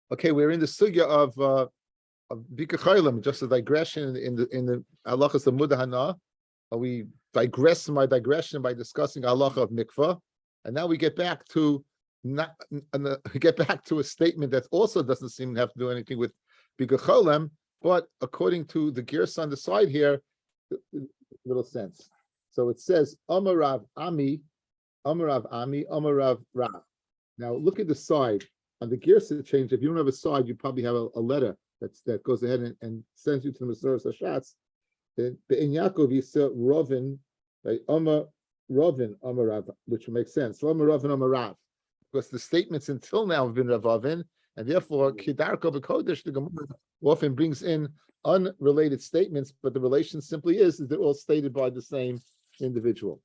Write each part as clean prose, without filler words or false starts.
Okay, we're in the sugya of Bika Chaylim, just a digression in the halachas of Mudahana. We digress from our digression by discussing halacha of mikvah, and now we get back to a statement that also doesn't seem to have to do anything with Bika Chaylim, but according to the gears on the side here, little sense. So it says Amarav Ami, Amarav Rav. Now look at the side. On the gears change, if you don't have a side, you probably have a letter that goes ahead and sends you to the Masoras Hashatz. In Yaakov, you saw Rovin, right? Rovin, Rav, which makes sense. Rovin, Rav, because the statements until now have been Ravavin, and therefore Kidarko B'Kodesh, the Gemara often brings in unrelated statements, but the relation simply is they're all stated by the same individual.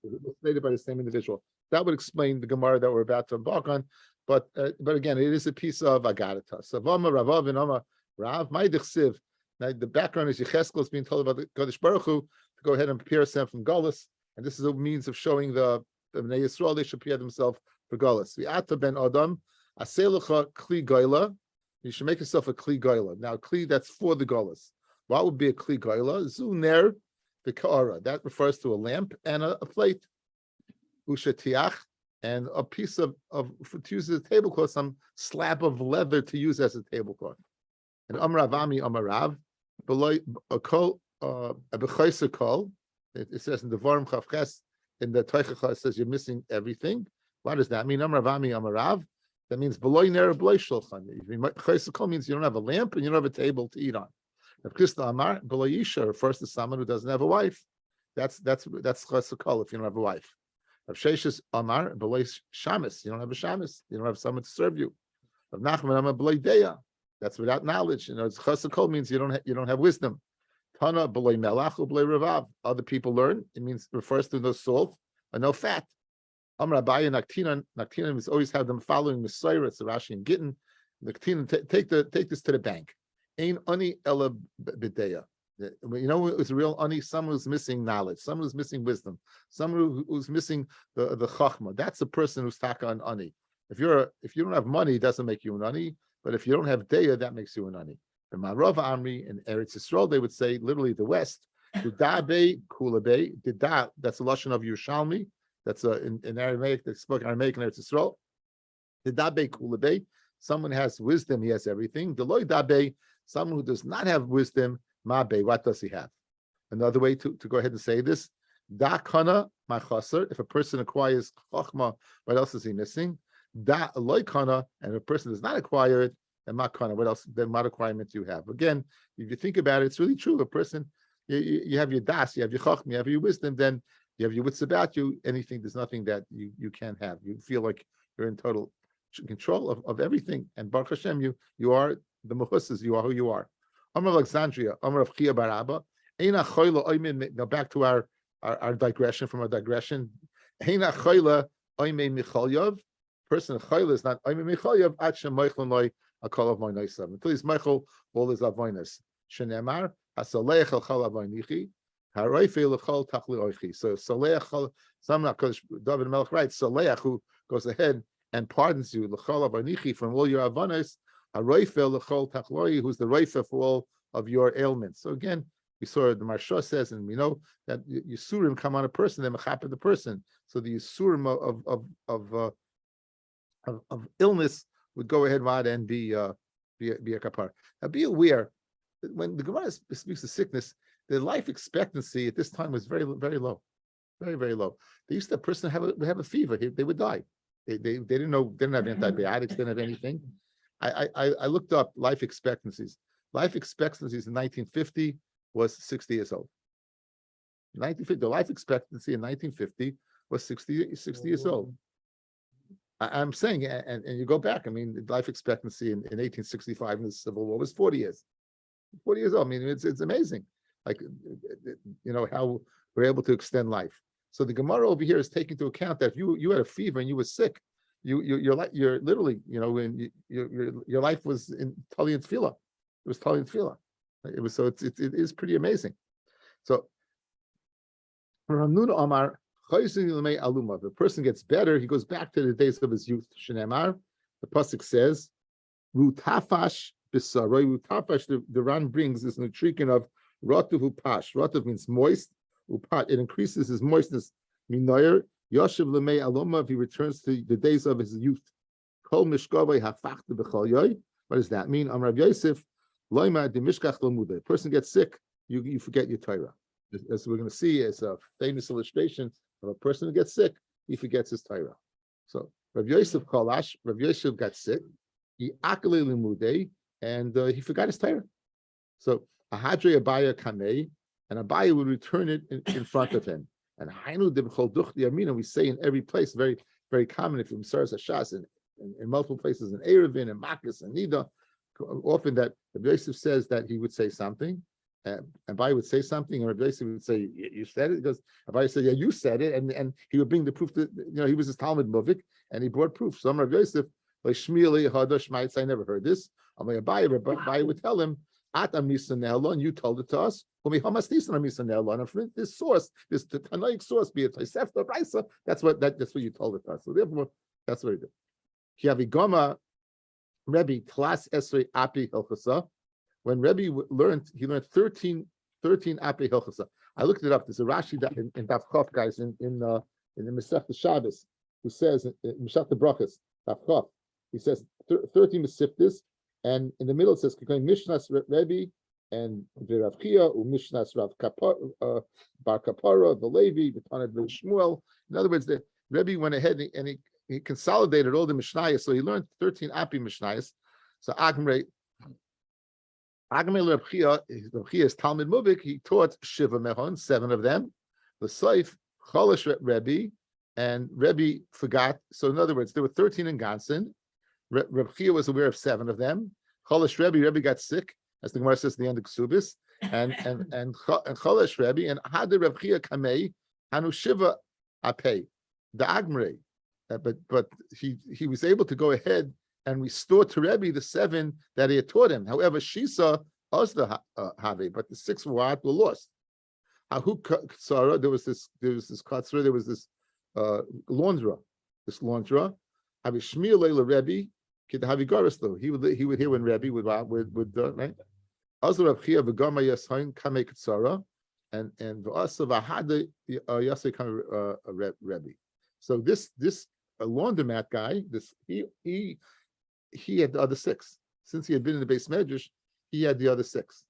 That would explain the Gemara that we're about to embark on. But again, it is a piece of Agadata. So Vama Ravav and Ama Rav Maidichsiv. Now the background is Yecheskel is being told about the Kodesh Baruch Hu to go ahead and prepare himself from Golus, and this is a means of showing the Bnei Yisrael they should prepare themselves for Golus. V'ata ben Adam Aselucha Kli Goyla. You should make yourself a Kli Goyla. Now Kli, that's for the Golus. What would be a Kli Goyla? Zuner V'Ka'ara. That refers to a lamp and a plate. Ushatiach. And a piece of to use as a tablecloth, some slab of leather to use as a tablecloth. And Amravami Amarav, a kol, a kol. It says in the Varim Chavches, in the Teichacha, it says you're missing everything. What does that mean? Amravami Amarav. That means beloy ner beloy shulchan. Chaysa kol means you don't have a lamp and you don't have a table to eat on. If Krista Amar beloy Isha refers to someone who doesn't have a wife. That's chaysa kol if you don't have a wife. Of Sheshes Amar, Belay Shamis, you don't have a Shamis, you don't have someone to serve you. Of Nachman Amar Belay Deya, that's without knowledge. It's Chasakol means you don't have wisdom. Tana Belay Melach or Belay Ravav. Other people learn, it means refers to no salt or no fat. Amar Abaye Naktinan is always have them following Messiah, it's Rashi and Gittin. Naktinan take this to the bank. Ain Ani Ela B'Deya. You know, it's real ani. Someone who's missing knowledge, someone who's missing wisdom, someone who's missing the chachma. That's a person who's taka an ani. If you don't have money, it doesn't make you an ani. But if you don't have deya, that makes you an ani. The Marav Amri in Eretz Yisrael, they would say literally the West. Didabe kulabe dida. That's a lashon of Yerushalmi. That's in Aramaic. They spoke Aramaic in Eretz Yisrael. Didabe kulabe. Someone has wisdom, he has everything. Deloy dabe. Someone who does not have wisdom. Mabe, what does he have? Another way to go ahead and say this: Da kana machaser. If a person acquires chachma, what else is he missing? Da loy kana, and if a person does not acquire it, then makana. What else? Then what requirement do you have? Again, if you think about it, it's really true. A person, you have your das, you have your chachma, you have your wisdom, then you have your wits about you. There's nothing that you can't have. You feel like you're in total control of everything. And Baruch Hashem, you are the mahusas. You are who you are. Amar of Alexandria, Amar of Chia Baraba. Now back to our digression from our digression. Eina choila oime michalyav. Person choila is not oime michalyav. At shem meichel noi a kol of moinasav. Until he's meichel all his avoinas. Shenemar hasaleich al chol avoinichi. Haroife lechol tachli oichi. So saleich some David Melech writes saleich who goes ahead and pardons you lechol avoinichi from all your avonas. Who's the Reifa for all of your ailments. So again, we saw the Marsha says, and we know that Yisurim come on a person, they mechapa the person. So the Yisurim of illness would go ahead and be a kapar. Now be aware that when the Gemara speaks of sickness, the life expectancy at this time was very, very low, very, very low. They used to have a person have a fever, they would die. They didn't know, didn't have antibiotics, didn't have anything. I looked up life expectancies. Life expectancies in 1950 was 60 years old. 1950, the life expectancy in 1950 was 60 years old. I'm saying, and you go back, I mean, the life expectancy in 1865 in the Civil War was 40 years. 40 years old. I mean, it's amazing. Like, how we're able to extend life. So the Gemara over here is taking into account that if you had a fever and you were sick, you're literally, your life was in Tali and Tefillah. It was Tali and Tefillah. It was so it is pretty amazing. So Ramnuna Amar, if a person gets better, he goes back to the days of his youth. Shenemar, the pasuk says, Rutafash Bisaroi. Rutafash, the Ran brings this nutrition of Rotuv Upash. Rotuv means moist. Upat, it increases his moistness. Minoyer, Yoshev Lemei Aloma, if he returns to the days of his youth. Kol Mishkavai Hafachta B'chol Yoy. What does that mean? Rav Yosef, Loima de Mishkach Lomude. A person gets sick, you forget your Torah. As we're going to see, it's a famous illustration of a person who gets sick, he forgets his Torah. So Rav Yosef Kolash, Rav Yosef got sick, he akale limude, and he forgot his Torah. So Ahadre Abaya Kamei, and Abaya would return it in front of him. And Hainu Dibchol Duch the Amina, we say in every place, very, very common if you Msaras Hashas, in multiple places, in Erevin, and Makis, and Nida, often that Rabbi Yosef says that he would say something, and Abai would say something, and Rabbi Yosef would say, "You said it." Because Abai said, "Yeah, you said it," and he would bring the proof that he was his Talmud Muvik, and he brought proof. So Rabbi Yosef, like Shmieli Hadash Mites, I never heard this. Abai would tell him, "At Amisa Ne'elon, you told it to us." And from this source, this Tanoic source, be it Tosefta Brisa, that's what you told it to us. So therefore, that's what he did. Kiavigoma Rebbe Tlas Esrei Api Hilchasa. When Rebbe learned 13 Api Hilchasa. I looked it up. There's a Rashi in Daf Chof, guys, in the Masechta Shabbos, who says in Masechta Brachas Daf Chof, he says 13 Mesiftis, and in the middle it says Mishnas Rebbe and Rav Chia, Mishnas Rav Bar Kapara, the Levi, B'Tanat Shmuel. In other words, the Rebbe went ahead and he consolidated all the Mishnayos, so he learned 13 Api Mishnayos. So Agmrei Rav Chia is Talmud Muvik. He taught Shiva Mehon, 7 of them. The Saif Cholish Rebbe, and Rebbe forgot. So in other words, there were 13 in Ganson. Rav Chia was aware of 7 of them. Cholish Rebbe got sick, as the Gemara says at the end of Ksubis, and Cholish Rebbe and Hada Rav Chia Kamei Hanu Shiva Apei the Agmrei. But he was able to go ahead and restore to Rebbe the 7 that he had taught him. However, Shisa Osda Have, but the 6 were lost. Ahu Katsara, there was this Katsara, there was this laundra. Avi Shmiel Leila Rebbe, Kid Havi Garislo. He would hear when Rebbe would right. Azra Rav Chia V'Gama Yasain Kame Katsara, and V'Asa V'Hada Yasai Kame Rebbe. So this laundromat guy, he had the other 6. Since he had been in the base medrash, he had the other 6.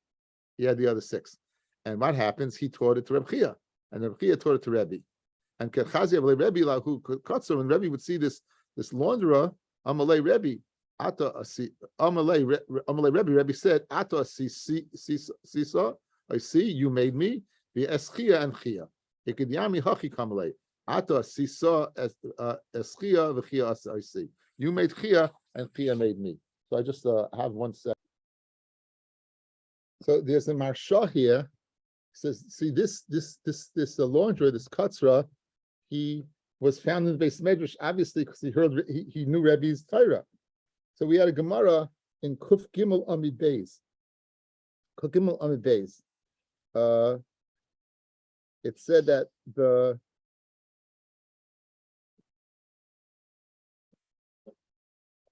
And what happens? He taught it to Reb Chia, and Reb Chia taught it to Rebbe. And when Rebbe would see this launderer, Amalei Rebbe, Rebbe said, Ata Sisa, I see you made me the Eschia and Chia. Ikidyami Hachi Kamalei. Ata Sisa Eschia v'Chia I see. You made Chia and Chia made me. So I just have one second. So there's a Marsha here. It says, see this launderer, this Katzra, he was found in the base medrash, obviously because he knew Rebbe's Torah. So we had a Gemara in Kuf Gimel Amid Beis. Kuf Gimel Amid Beis. It said that the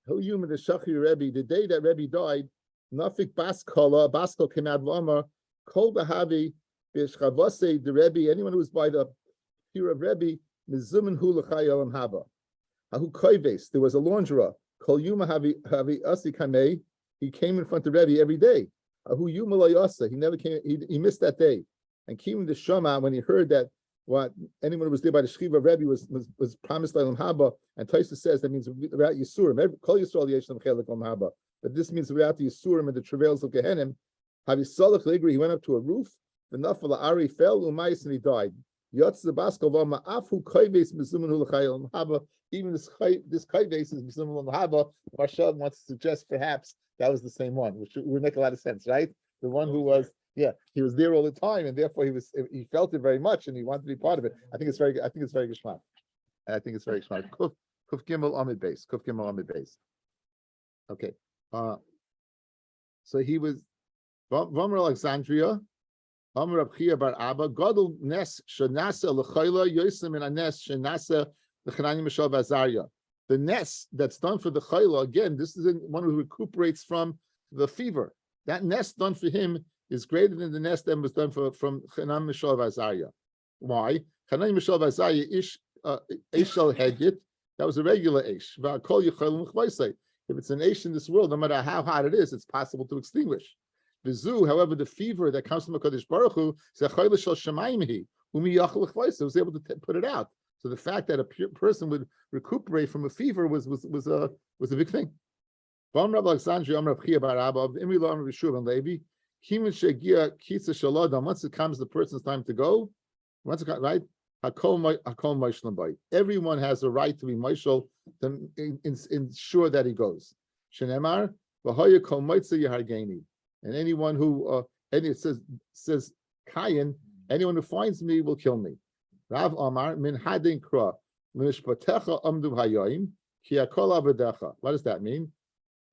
Rebbe, the day that Rebbe died, Nafik Baskal came out of Amar, Kol Bahavi, Bishchavase, the Rebbe, anyone who was by the fear of Rebbe, Mizuman Hu L'chayalam Haba. Ahu Koives, there was a launderer, Kol Yuma Havi Asi Kamei, he came in front of Rebbe every day. Ahu Yuma Layasa, he never came, he missed that day. And came the Shama when he heard that what anyone who was there by the Shchiva of Rebbe was promised by Lam Haba, and Taisa says that means without Yisurim. Kol Yisrael Yeshem Chelik Lam Haba. But this means without the Yisurim and the travails of Gehenim. Havi Salach Ligri, he went up to a roof, the Nafal Ari fell, Umais, and he died. Yotz the Baskal Vama Afu Kaives Mizuman Hulachayel Haba. Even this Kaives is Mizuman Haba. Marshav wants to suggest perhaps that was the same one, which would make a lot of sense, right? The one who was, he was there all the time, and therefore he felt it very much, and he wanted to be part of it. I think it's very geschmack. Kuf Gimel Amid Beis. Okay. So he was Vamar Alexandria. Amar Rab Chia Bar Abba, Gadol Nes Shenasa L'Chayla Yosem in Anes Shenasa L'Chanani Mishal Vazaria. the nest that's done for the chayla, again, this is one who recuperates from the fever. That nest done for him is greater than the nest that was done from Chanam Mishal Vazaya. Why? Chanam Mishal Vazaya ish Eshel Hedit. That was a regular Eish. If it's an Eish in this world, no matter how hot it is, it's possible to extinguish. Vizu, however, the fever that comes from HaKadosh Baruch Hu, was able to put it out. So the fact that a person would recuperate from a fever was a big thing. Once it comes the person's time to go, once it comes, right? Everyone has a right to be Moshel to ensure that he goes. Shenemar, and anyone who and it says Kayin, anyone who finds me will kill me. Rav Amar min hadin kra mishpatecha amdu hayoim ki akol avedecha. What does that mean?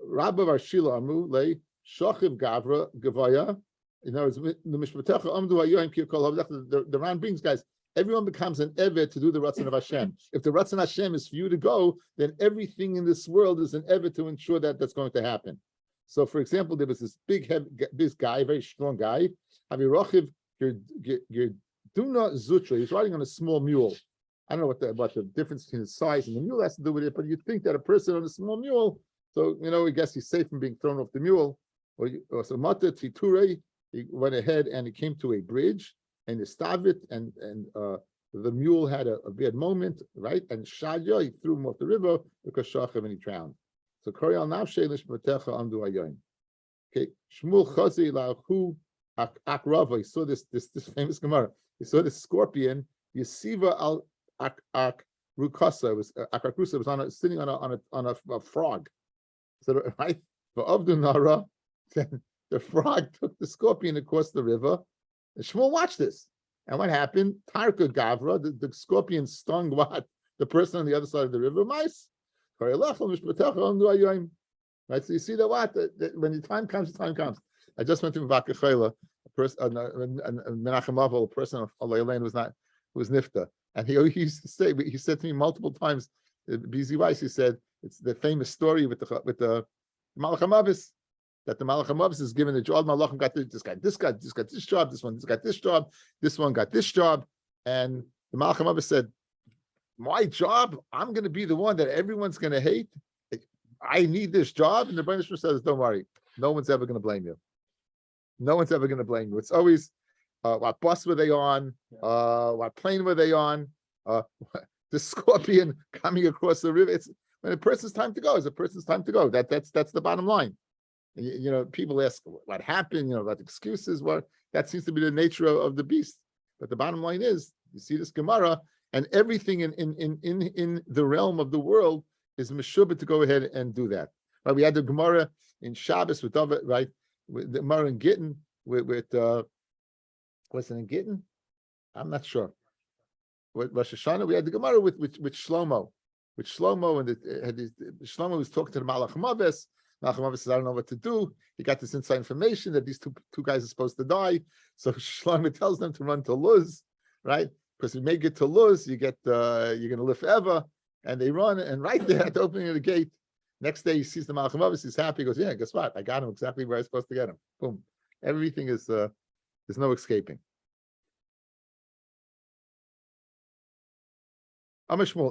Rabbi Varshila Amu le shochiv gavra gavaya. In other words, the mishpatecha amdu hayoim ki akol avedecha. The Ran brings, guys, everyone becomes an evet to do the ratzon of Hashem. If the ratzon Hashem is for you to go, then everything in this world is an evet to ensure that that's going to happen. So, for example, there was this this guy, very strong guy. Avirochiv Duna Zutra. He's riding on a small mule. I don't know what the difference between the size and the mule has to do with it, but you'd think that a person on a small mule, so I guess he's safe from being thrown off the mule. Or so Mata Titure, he went ahead and he came to a bridge and Estavit, and the mule had a bad moment, right? And Shadya, he threw him off the river because Shachem, and he drowned. So Koryal Navshe Lishmatecha Amdu Hayoim. Okay, Shmuel Chazi Lahu Akrava. He saw this famous Gemara. He saw this scorpion. Yesiva al Rukasa was Akakrusa was sitting on a frog. So right, for Avdu Nara, the frog took the scorpion across the river. And Shmuel watched this. And what happened? Tarka Gavra, the scorpion stung what? The person on the other side of the river, mice. Right, so you see that when the time comes, the time comes. I just went to Vakachayla, a person, Menachem Aval, a person of Allah who was Nifta, and he used to say, he said to me multiple times, BZ Weiss, he said it's the famous story with the Malachim Avis, that the Malachim Avis is given the job. Malachim got this got this job, this one got this job, this one got this job, and the Malachim Avis said, my job, I'm going to be the one that everyone's going to hate. I need this job. And the Rebbe says, don't worry. No one's ever going to blame you. No one's ever going to blame you. It's always, what bus were they on? What plane were they on? The scorpion coming across the river. It's when a person's time to go, it's a person's time to go. That's the bottom line. And, people ask what happened, about excuses. That seems to be the nature of the beast. But the bottom line is, you see this Gemara, and everything in the realm of the world is meshubah to go ahead and do that. Right? We had the Gemara in Shabbos with David, right? With the Gemara in Gittin, with what's it in Gittin? I'm not sure. With Rosh Hashanah, we had the Gemara with Shlomo. With Shlomo, and Shlomo was talking to the Malach Maves. Malach Maves says, I don't know what to do. He got this inside information that these two guys are supposed to die. So Shlomo tells them to run to Luz, right? Because if you make it to Luz, you're going to live forever. And they run, and right there at the opening of the gate, next day he sees the Malachim Avis, he's happy. He goes, yeah, guess what? I got him exactly where I was supposed to get him. Boom. Everything is, there's no escaping. A person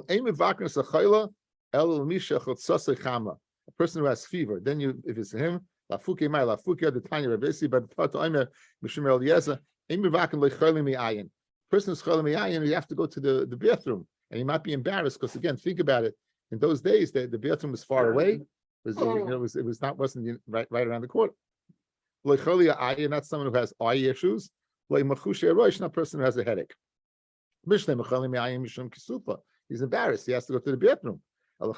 who has fever, then if it's him, Lafuke Mai, Lafuke, the Tanya Rebesi, but Tata Omer, Mishmer Eliezer, person who's cholim yayin, you have to go to the bathroom, and he might be embarrassed because, again, think about it. In those days, the bathroom was far away. Wasn't right around the corner. Not someone who has eye issues. Not a person who has a headache. He's embarrassed. He has to go to the bathroom. A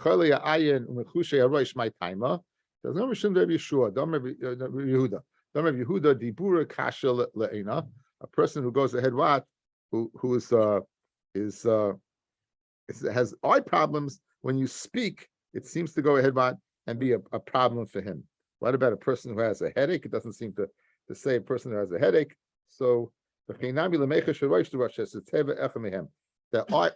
person who goes ahead what? Who has eye problems, when you speak, it seems to go ahead and be a problem for him. What about a person who has a headache? It doesn't seem to say a person who has a headache. So the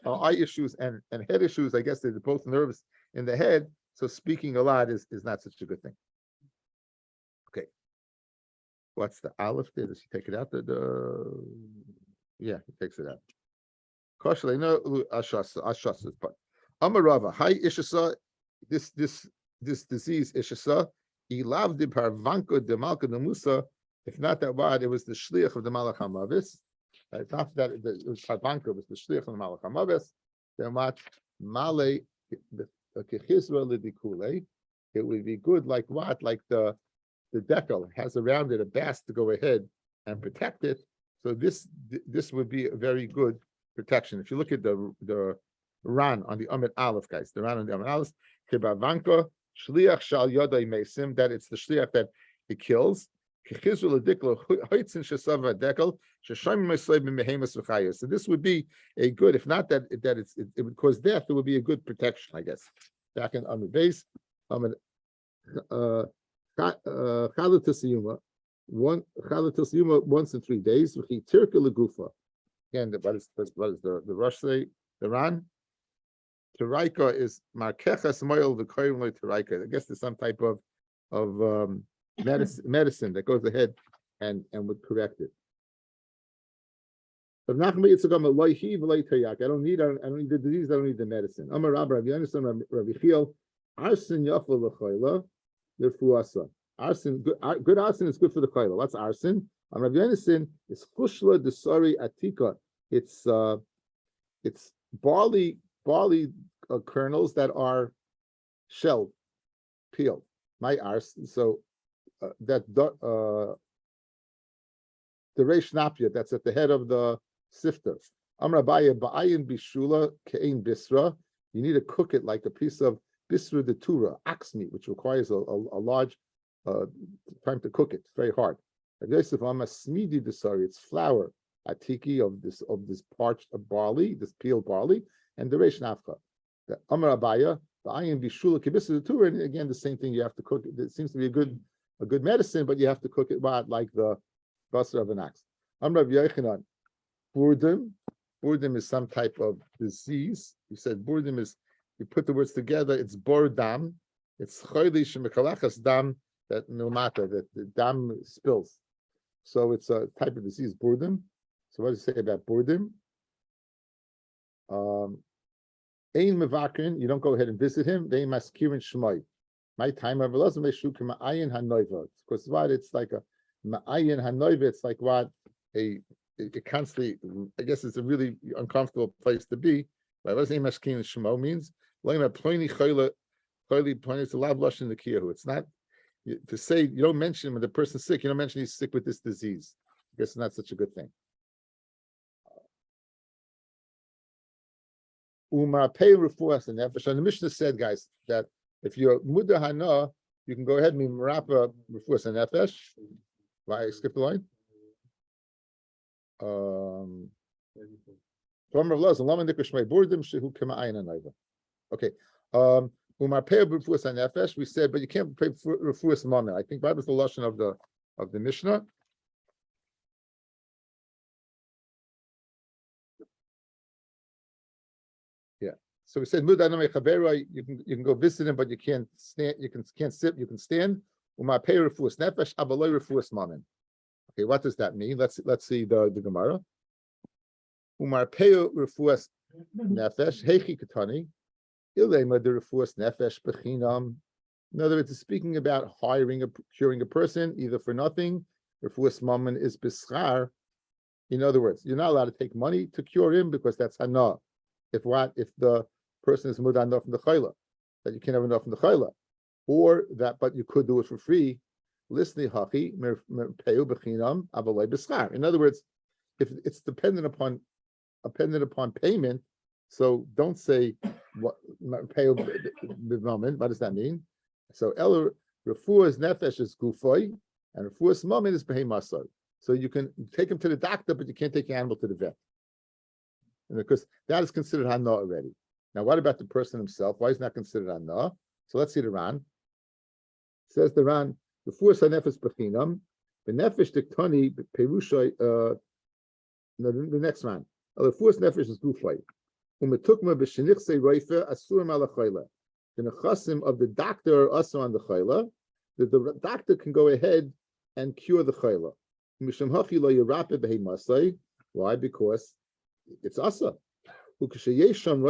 eye issues and head issues, I guess they're both nerves in the head. So speaking a lot is not such a good thing. Okay. What's the aleph there? Does he take it out? Yeah, he takes it out. Kosher, no ashasa, but Amarava, hi Ishasa, this disease Ishasa, he loved the parvanko de malka de Musa. If not that word, it was the shliach of the Malach HaMavis. It's not that it was parvanko, it was the shliach of the Malach HaMavis. Then what? Male kechizra lidikule. It would be good like what? Like the decal has around it a bast to go ahead and protect it. So this would be a very good protection. If you look at the Ran on the Amid Aleph, guys, the Ran on the Amid Aleph, Kibavanka, Shliach Shal Yodai Mesim, that it's the Shliach that it kills. So this would be a good, if not that it would cause death, it would be a good protection, I guess. Back in Amid base, Amid Chalatasiyuma, once in 3 days. Again, what is the Rosh say? The Ran? Taraika is Markechas Moil the Koyim Taraika. I guess there's some type of medicine that goes ahead and would correct it. But I don't need the disease, I don't need the medicine. Amar Rabbi, you understand Rabbi Chiel, arson yafal l'chayla, l'fuasa. Arson, good arson is good for the chayla. What's arson? Rabbi Yonason is chushla desari atika. It's barley kernels that are shelled, peeled. My arson. So the reish napia that's at the head of the sifter. Amrabaya ba'ayin bishula ke'ein bisra. You need to cook it like a piece of bisra de tura, ox meat, which requires a large time to cook it. It's very hard. Yosef Amma smidi desari. It's flour atiki of this parched barley, this peeled barley, and the reish nafcha. The Amrabaya ba'ayin bishula kebisra de tura. And again, the same thing. You have to cook it. It seems to be a good medicine, but you have to cook it like the basar of an ox. Amrav Yechanan. Burdim is some type of disease. He said burdim is, you put the words together, it's bordam. It's choyli shemechalachas dam, that milmata, that the dam spills. So it's a type of disease, burdim. So what does it say about burdim? Ein mevakrin, you don't go ahead and visit him. They maskirin shmoi. My time of velazim meshu k'ma'ayin hanoiva. Because what? It's like a ma'ayin hanoiva. It's like what? It constantly, I guess it's a really uncomfortable place to be. What does Mashkin Shemo means? It's a lot of lush in the kiyahu. It's not to say, you don't mention when the person's sick, you don't mention he's sick with this disease. I guess it's not such a good thing. The Mishnah said, guys, that if you're Muda Hana, you can go ahead and be Marapa Refuas and Nefesh. Why I skipped the line? Okay. We said, but you can't pay refuas mana. I think that was the lashon of the Mishnah. Yeah. So we said, you can go visit him, but you can't stand. You can't sit. You can stand. Okay, what does that mean? Let's see the Gemara. Umar peo refuas nefesh hechi katani ilema de refuas nefesh bechinam. In other words, it's speaking about curing a person either for nothing. Refuas mammon is bischar. In other words, you're not allowed to take money to cure him because that's hana. If the person is mudan from the chayla, that you can't have enough from the chayla, or that, but you could do it for free. In other words, if it's dependent upon payment, so don't say what does that mean? So refuas nefesh is gufay, and refuas mammon is behemasar. So you can take him to the doctor, but you can't take the animal to the vet, and because that is considered hana already. Now, what about the person himself? Why is it not considered hana? So let's see the Ran. It says the Ran. The fuas hanefesh bechinam, the nefesh diktani perushay. The next one. The fuas nefesh is gufay. Umetukma b'shenichsei roife asur malachayla. the nechasim of the doctor are also on the chayla, that the doctor can go ahead and cure the chayla. Why? Because it's asa. Speaking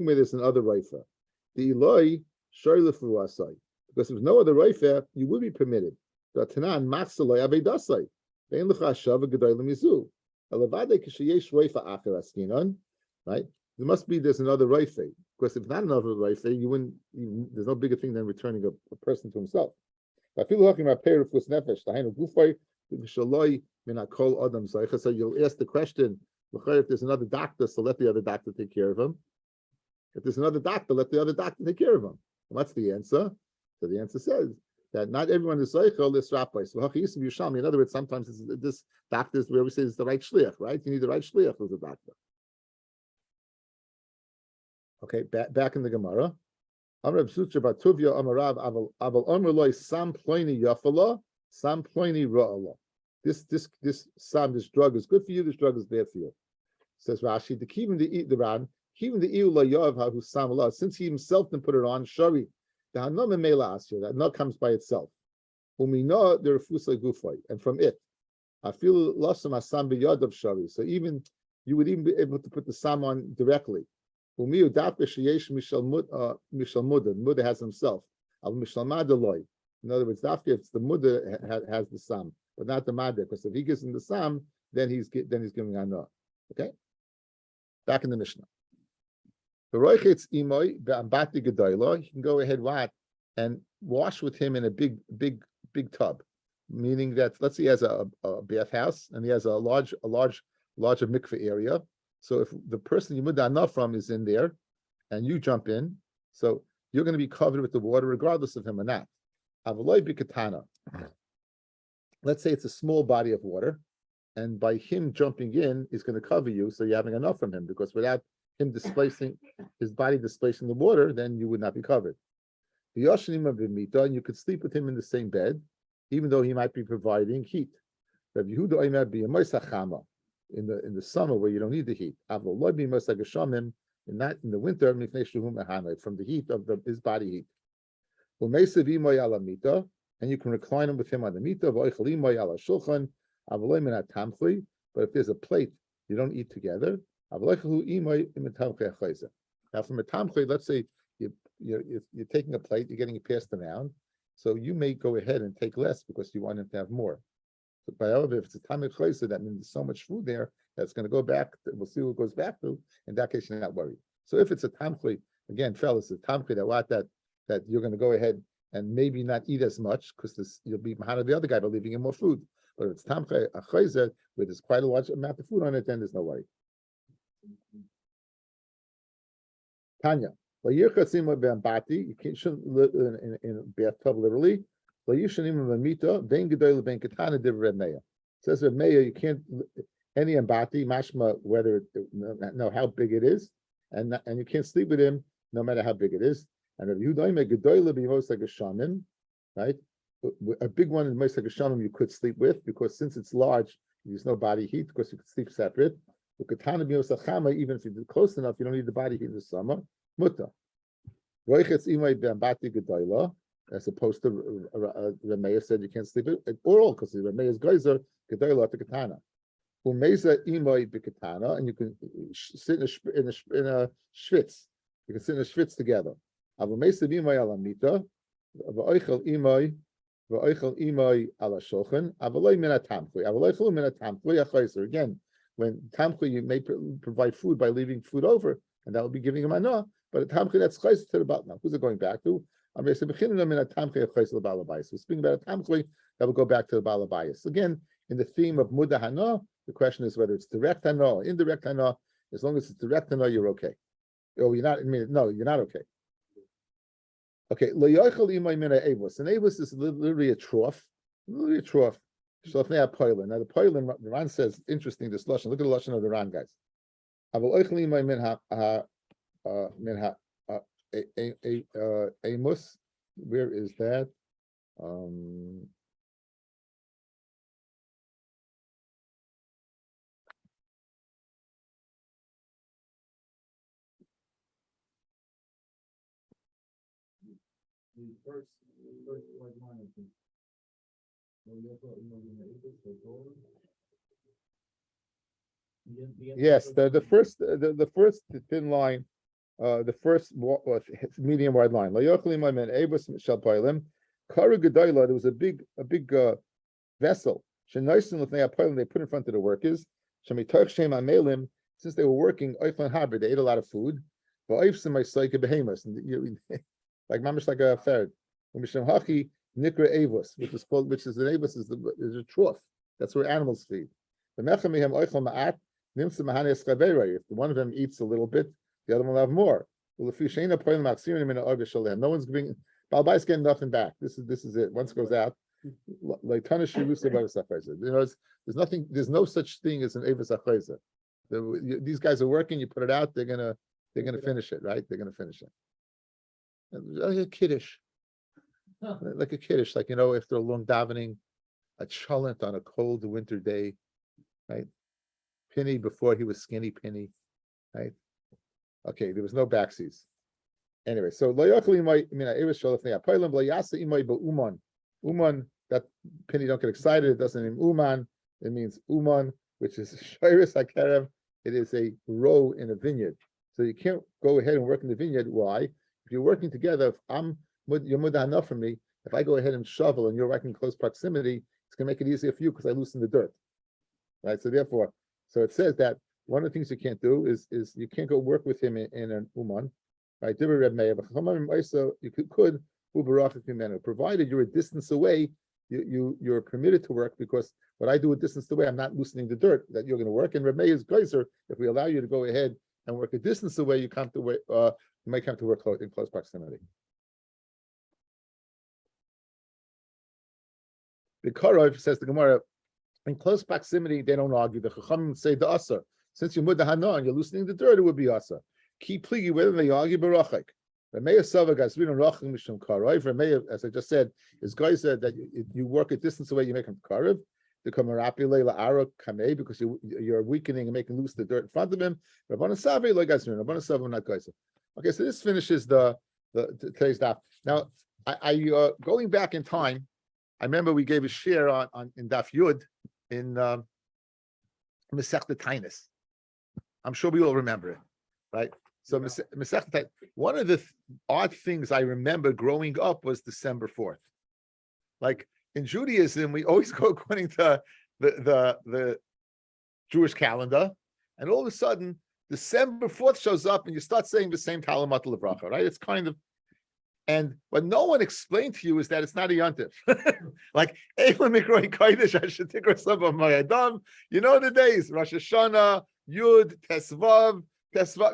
with this in other reifa, the Eloi shaylefu asai. Because if there's no other reifa, you would be permitted. The Tanan maxaloi abeidasai. Vein l'chashav gedolim mizu. Elavade kishayesh reifa acher askinon. Right? There's another reifa. Because if not another reifa, you wouldn't. There's no bigger thing than returning a person to himself. I feel talking about perifus nefesh. Tahinu gufay v'shaloi min hakol adam zaycha. So you'll ask the question. If there's another doctor, so let the other doctor take care of him. If there's another doctor, let the other doctor take care of him. What's the answer? So the answer says that not everyone is zeichel this rabbi. So in other words, sometimes this doctor is where we say it's the right shliach, right? You need the right shliach as a doctor. Okay, back in the Gemara. Amar B'sutra Batuvia Amarav Aval Amar Loi Sam Ploini Yafala Sam Ploini Ra'ala. This drug is good for you. This drug is bad for you. Says Rashi, the kivim the ran, kivim the iu layav who samala, since he himself didn't put it on, shari, the hanam mela asya, that not comes by itself. Umina the refusa gufay, and from it, I feel lasam asam biyad of shari. So even you would even be able to put the sam on directly. Umiu dapke sheyesh mishal muda, muda has himself. Al mishal madaloy. In other words, dafke it's the muda has the sam, but not the madeh, because if he gives him the sam, then he's giving anah. Okay. Back in the Mishnah. You can go ahead and wash with him in a big tub. Meaning that let's say he has a bathhouse and he has a larger mikveh area. So if the person you mudanah from is in there and you jump in, so you're going to be covered with the water regardless of him or not. Let's say it's a small body of water. And by him jumping in, he's going to cover you, so you're having enough from him, because without him displacing his body displacing the water, then you would not be covered. And you could sleep with him in the same bed, even though he might be providing heat. Rabbi Yehuda in the summer where you don't need the heat. Not in the winter, from the heat of his body heat. And you can recline him with him on the mita. But if there's a plate, you don't eat together. Now, from a tamchay, let's say you're taking a plate, you're getting it passed around, so you may go ahead and take less because you want him to have more. But however, if it's a tamchay chayza, that means there's so much food there that's going to go back. We'll see what it goes back to. In that case, you're not worried. So if it's a tamchay, again, fellas, a tamchay that you're going to go ahead and maybe not eat as much because you'll be behind the other guy by leaving him more food. But if it's tamchay achayzer where there's quite a large amount of food on it, then there's no worry. Tanya, you shouldn't live in a bathtub literally. Says Reb Meir, you can't any ambati mashma whether know how big it is, and you can't sleep with him no matter how big it is. And if you don't make gedoyle be most like a shaman, right? A big one in most like a shaman you could sleep with, because since it's large, there's no body heat because you could sleep separate. Even if you're close enough, you don't need the body heat in the summer. Mutta. As opposed to Rameya said you can't sleep it oral because Rameya's geyser gedoyle at the katana. Umeza imoy b'katana, and you can sit in a schwitz. You can sit in a schwitz together. Avumesa imoy alamita, v'oichel imoy ala shulchan. Avaloi min hatamchui. Avaloi min hatamchui achayser. Again, when tamchui you may provide food by leaving food over, and that will be giving him anah. But a tamchui that's chayser to the bottom. Now, who's it going back to? So speaking about a tamchui that will go back to the balabayas. Again, in the theme of muda hana, the question is whether it's direct hana or indirect hana. As long as it's direct hana, you're okay. Oh, you're not. I mean, no, you're not okay. Okay, an avos is literally a trough. Literally a trough. Now the poilin, Ran says, interesting, this lashon. Look at the lashon of the Ran, guys. Amos, where is that? Yes, the first thin line, the first medium wide line. There was a big vessel. They put in front of the workers. Since they were working, they ate a lot of food. Like mamish like a ferret. Which is an avos is a trough. That's where animals feed. If one of them eats a little bit, the other one will have more. No one's giving. Balbai's getting nothing back. This is it. Once it goes out, like there's nothing. There's no such thing as an avos achayza. These guys are working. You put it out. They're gonna finish it, right? They're gonna finish it. Like a kiddush, like after a long davening, a cholent on a cold winter day, right? Penny before he was skinny penny, right? Okay, there was no backseas. Anyway, so uman, that penny don't get excited. It doesn't mean uman. It means uman, which is shayris hakerev. It is a row in a vineyard. So you can't go ahead and work in the vineyard. Why? If you're working together, you're mudah enough for me. If I go ahead and shovel and you're working in close proximity, it's going to make it easier for you because I loosen the dirt, right? So therefore, it says that one of the things you can't do is you can't go work with him in an uman, right? You could provided you're a distance away. You're permitted to work because what I do a distance away, I'm not loosening the dirt that you're going to work. And Rabbi is geyser. If we allow you to go ahead and work a distance away, you might come to work in close proximity. The Korov says the Gemara, in close proximity, they don't argue. The Chachamim say the Asa. Since you're mudah hana and you're loosening the dirt, it would be Asa. Keep pligi whether they argue barachik. As I just said, is geyser that you work a distance away, you make him Korov. The Kamarapi leila ara kamei because you're weakening and making loose the dirt in front of him. Rabbana Savi like geyser. Rabbana Savi not geyser. Okay, so this finishes the today's daf. Now, I going back in time. I remember we gave a share in Daf Yud in Masechta Tainus. I'm sure we all remember it, right? So Masechta Tainus. One of the odd things I remember growing up was December 4th. Like in Judaism, we always go according to the Jewish calendar, and all of a sudden December 4th shows up, and you start saying the same Talamat Levracha, right? It's kind of. And what no one explained to you is that it's not a yontif. Like, I should take some of my Adam. You know the days, Rosh Hashanah, Yud, Tesvav.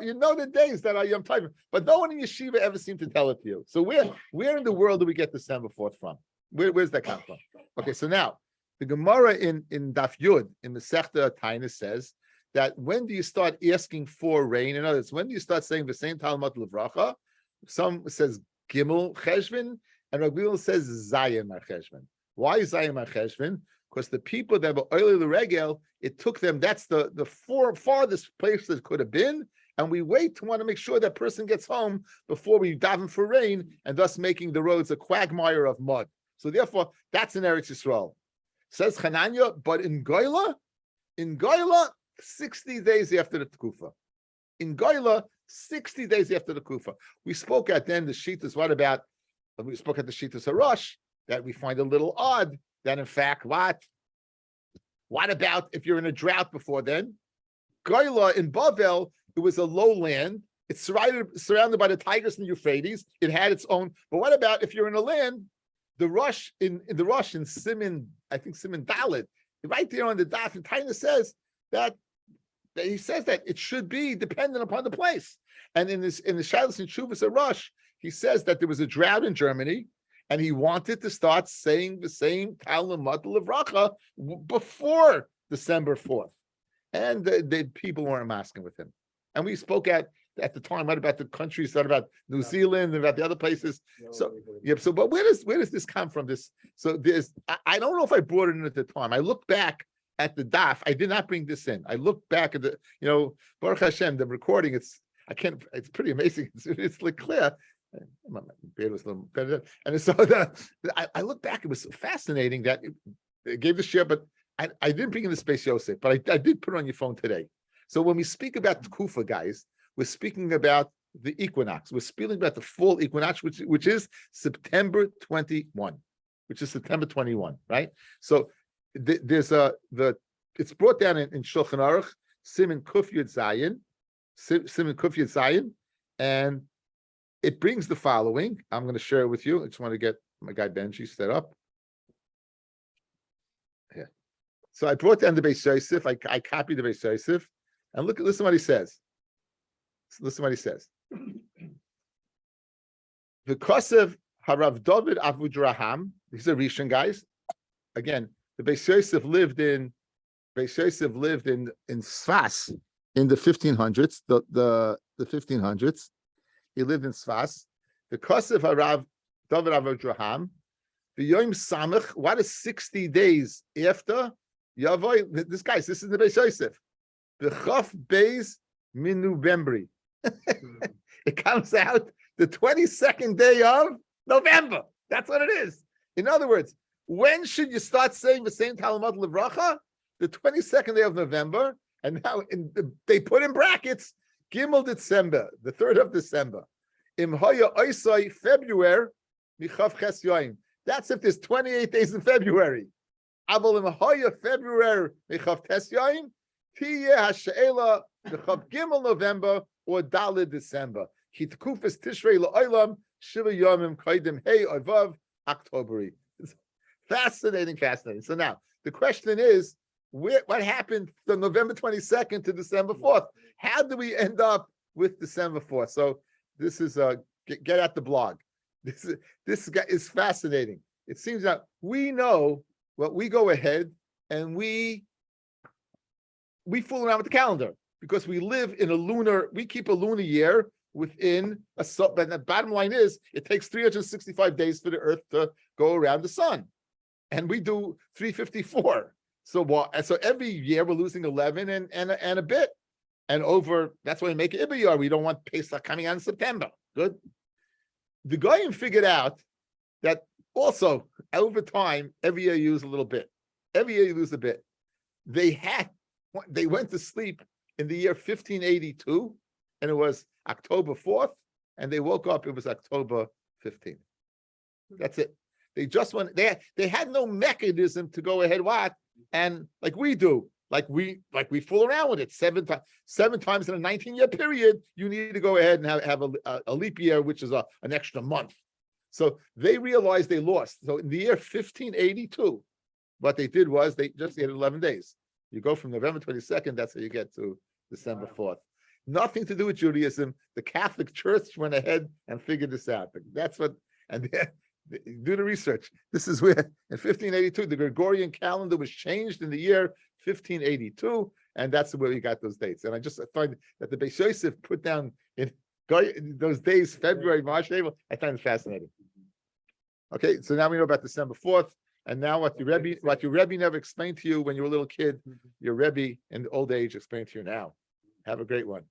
You know the days that are Yom Tovim. But no one in Yeshiva ever seemed to tell it to you. So where in the world do we get December 4th from? Where's that come from? Okay, so now, the Gemara in Daf Yud, in the Masechta Tainus says that when do you start asking for rain? In other words, when do you start saying the same Talmud Levracha? Some says Gimel Cheshvan, and Rabbi says Zayim Cheshvan. Why Zayim Cheshvan? Because the people that were early the regel, it took them. That's the farthest place that could have been, and we wait to want to make sure that person gets home before we daven for rain, and thus making the roads a quagmire of mud. So therefore, that's in Eretz Yisrael. Says Chananya, but in Goyla, 60 days after the Tekufa. In Goyla, 60 days after the Kufa. We spoke at then the Shitas. We spoke at the Shitas Harash that we find a little odd that in fact, what about if you're in a drought before then? Goyla in Bavel, it was a lowland. It's surrounded by the Tigris and Euphrates. It had its own. But what about if you're in a land, the Rush in Siman, I think Siman Dalit, right there on the Daf, and Taina says that he says that it should be dependent upon the place. And in the Shalos and Shuvas Rush, he says that there was a drought in Germany, and he wanted to start saying the same Talmud Levracha before December 4th. And the people weren't asking with him. And we spoke at the time, what about the countries, what about New Zealand, and about the other places. So but where does this come from? I don't know if I brought it in at the time. I look back at the daf. I did not bring this in. I looked back at Baruch Hashem, the recording, it's pretty amazing. It's like clear. My beard was a little better. And so I look back, it was fascinating that it gave the share, but I didn't bring in the Space Yosef, but I did put it on your phone today. So when we speak about Kufa, guys, we're speaking about the equinox. We're speaking about the fall equinox, which is September 21, right? So there's it's brought down in Shulchan Aruch, Siman Kuf Yud Zayin, and it brings the following. I'm going to share it with you. I just want to get my guy Benji set up. Yeah. So I brought down the Beis Yosef. I copied the Beis Yosef, and listen what he says. Listen what he says. The Kosev Harav David Avudraham. These are Rishon guys. Again, the Beis Yosef lived in Sfas in the 1500s. The 1500s. He lived in Sfas. The Kosev Harav David Avudraham. The Yom Samach. What is 60 days after Yavoy? This is the Beis Yosef. The Chof Beis Min Novembri. It comes out the 22nd day of November. That's what it is. In other words, when should you start saying the same Talmud Levracha? The 22nd day of November. And now they put in brackets Gimel December, the 3rd of December. Im Hoya Oisai February Michav Ches Yoim. That's if there's 28 days in February. Abel Im Hoya February Michav Tes Yoim. Tiyeh Hashe'ela Michav Gimel November or Daled December. Hitkufas Tishrei La'olam Shiva Yomim Kaidim Hey Ovav Octoberi. Fascinating. So now the question is, what happened from November 22nd to December 4th? How do we end up with December 4th? So this is get at the blog. This guy is fascinating. It seems that we know what we go ahead and we fool around with the calendar because we live in we keep a lunar year within but the bottom line is it takes 365 days for the earth to go around the sun. And we do 354. So every year we're losing 11 and a bit. And that's why we make it Ibiyar. We don't want Pesach coming out in September. Good. The Goyim figured out that also over time, every year you lose a little bit. Every year you lose a bit. They went to sleep in the year 1582, and it was October 4th, and they woke up, it was October 15th. That's it. They just they had no mechanism to go ahead and like we do, like we fool around with it. Seven times in a 19-year period, you need to go ahead and have a leap year, which is an extra month. So they realized they lost. So in the year 1582, what they did was they just had 11 days. You go from November 22nd, that's how you get to December 4th. Nothing to do with Judaism. The Catholic Church went ahead and figured this out. That's what, and do the research. This is where in 1582, the Gregorian calendar was changed in the year 1582, and that's where we got those dates. And I find that the Beis Yosef put down in those days, February, March, April. I find it fascinating. Okay, so now we know about December 4th, and now what your Rebbe never explained to you when you were a little kid, your Rebbe in the old age explained to you now. Have a great one.